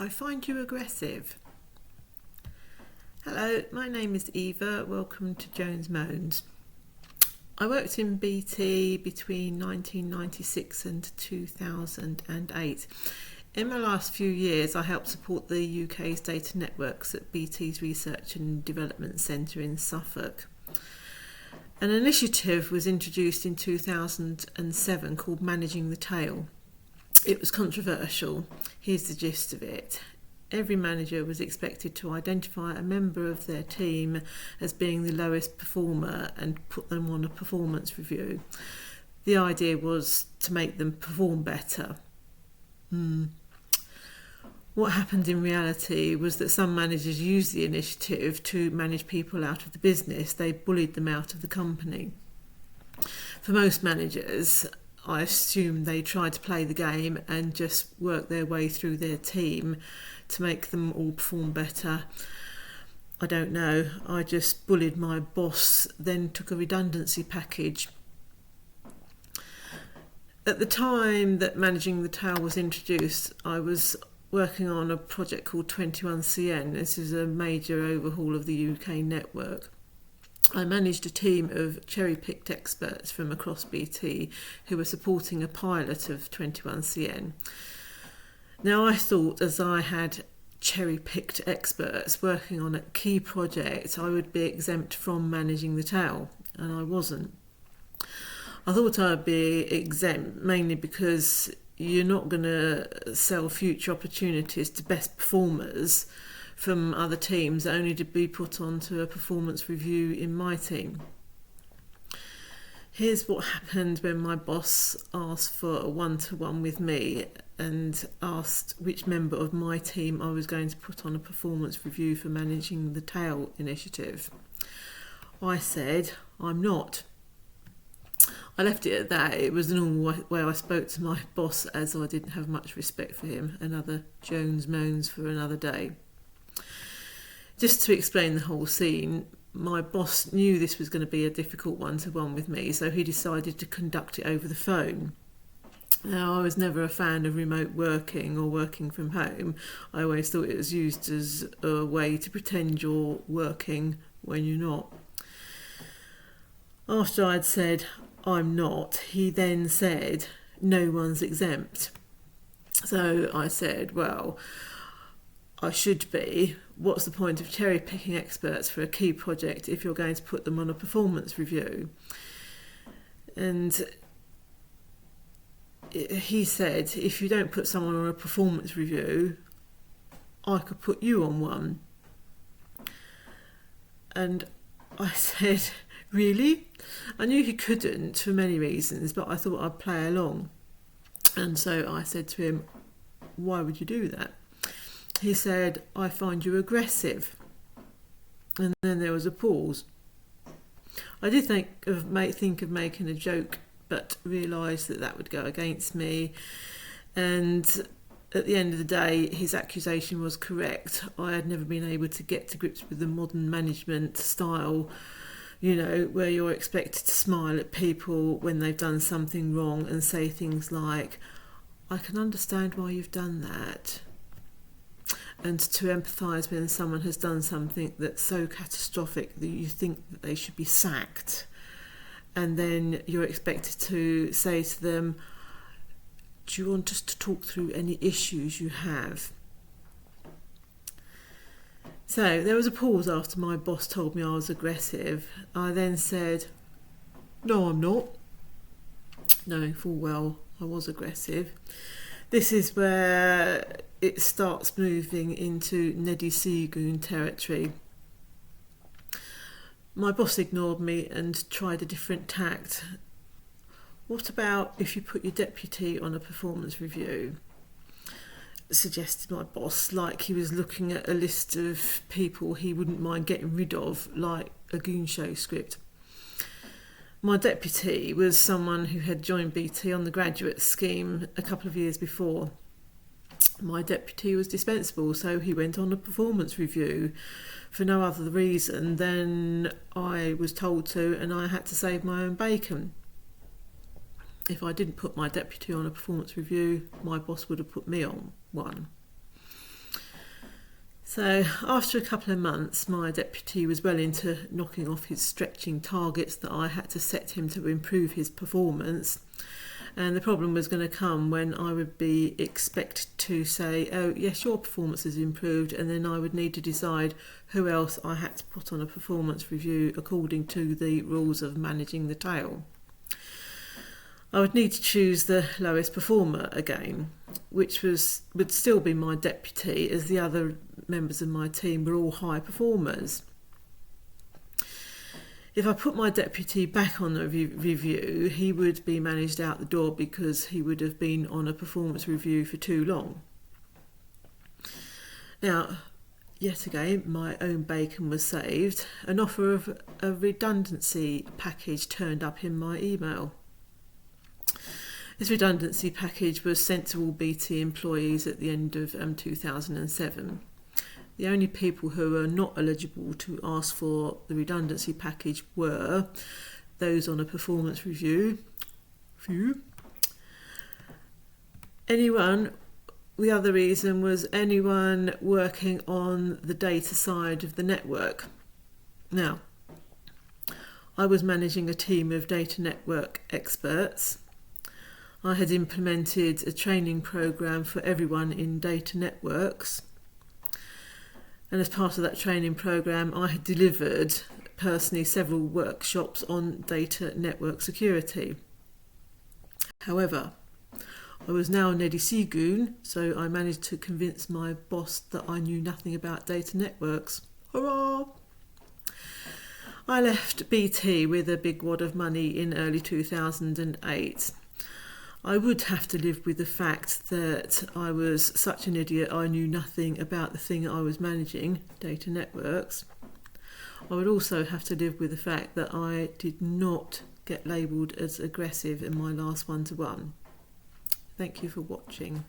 I find you aggressive. Hello, my name is Eva. Welcome to Jones Moans. I worked in BT between 1996 and 2008. In my last few years, I helped support the UK's data networks at BT's Research and Development Centre in Suffolk. An initiative was introduced in 2007 called Managing the Tail. It was controversial. Here's the gist of it. Every manager was expected to identify a member of their team as being the lowest performer and put them on a performance review. The idea was to make them perform better. What happened in reality was that some managers used the initiative to manage people out of the business. They bullied them out of the company. For most managers, I assume they tried to play the game and just work their way through their team to make them all perform better. I don't know. I just bullied my boss, then took a redundancy package. At the time that Managing the Tail was introduced, I was working on a project called 21CN. This is a major overhaul of the UK network. I managed a team of cherry-picked experts from across BT who were supporting a pilot of 21CN. Now I thought, as I had cherry-picked experts working on a key project, I would be exempt from Managing the Tail, and I wasn't. I thought I'd be exempt mainly because you're not going to sell future opportunities to best performers from other teams only to be put onto a performance review in my team. Here's what happened when my boss asked for a one-to-one with me and asked which member of my team I was going to put on a performance review for Managing the Tail initiative. I said, I'm not. I left it at that. It was the normal way I spoke to my boss, as I didn't have much respect for him. Another Jones Moans for another day. Just to explain the whole scene, my boss knew this was going to be a difficult one-to-one with me, so he decided to conduct it over the phone. Now, I was never a fan of remote working or working from home. I always thought it was used as a way to pretend you're working when you're not. After I'd said, I'm not, he then said, no one's exempt. So I said, well, I should be. What's the point of cherry-picking experts for a key project if you're going to put them on a performance review? And he said, if you don't put someone on a performance review, I could put you on one. And I said, really? I knew he couldn't for many reasons, but I thought I'd play along. And so I said to him, why would you do that? He said, I find you aggressive. And then there was a pause. I did think of making a joke, but realised that would go against me. And at the end of the day, his accusation was correct. I had never been able to get to grips with the modern management style, where you're expected to smile at people when they've done something wrong and say things like, I can understand why you've done that. And to empathise when someone has done something that's so catastrophic that you think that they should be sacked. And then you're expected to say to them, do you want us to talk through any issues you have? So there was a pause after my boss told me I was aggressive. I then said, no, I'm not, knowing full well I was aggressive. This is where it starts moving into Neddy Seagoon territory. My boss ignored me and tried a different tact. What about if you put your deputy on a performance review? Suggested my boss, like he was looking at a list of people he wouldn't mind getting rid of, like a Goon Show script. My deputy was someone who had joined BT on the graduate scheme a couple of years before. My deputy was dispensable, so he went on a performance review for no other reason than I was told to, and I had to save my own bacon. If I didn't put my deputy on a performance review, my boss would have put me on one. So after a couple of months, my deputy was well into knocking off his stretching targets that I had to set him to improve his performance. And the problem was going to come when I would be expected to say, oh yes, your performance has improved, and then I would need to decide who else I had to put on a performance review according to the rules of managing the tail. I would need to choose the lowest performer again, which would still be my deputy, as the other members of my team were all high performers. If I put my deputy back on the review, he would be managed out the door because he would have been on a performance review for too long. Now, yet again, my own bacon was saved. An offer of a redundancy package turned up in my email. This redundancy package was sent to all BT employees at the end of 2007. The only people who were not eligible to ask for the redundancy package were those on a performance review. The other reason was anyone working on the data side of the network. Now, I was managing a team of data network experts. I had implemented a training program for everyone in data networks. And as part of that training program, I had delivered personally several workshops on data network security. However, I was now an Eddie Seagoon, so I managed to convince my boss that I knew nothing about data networks. Hurrah! I left BT with a big wad of money in early 2008. I would have to live with the fact that I was such an idiot I knew nothing about the thing I was managing, data networks. I would also have to live with the fact that I did not get labelled as aggressive in my last one-to-one. Thank you for watching.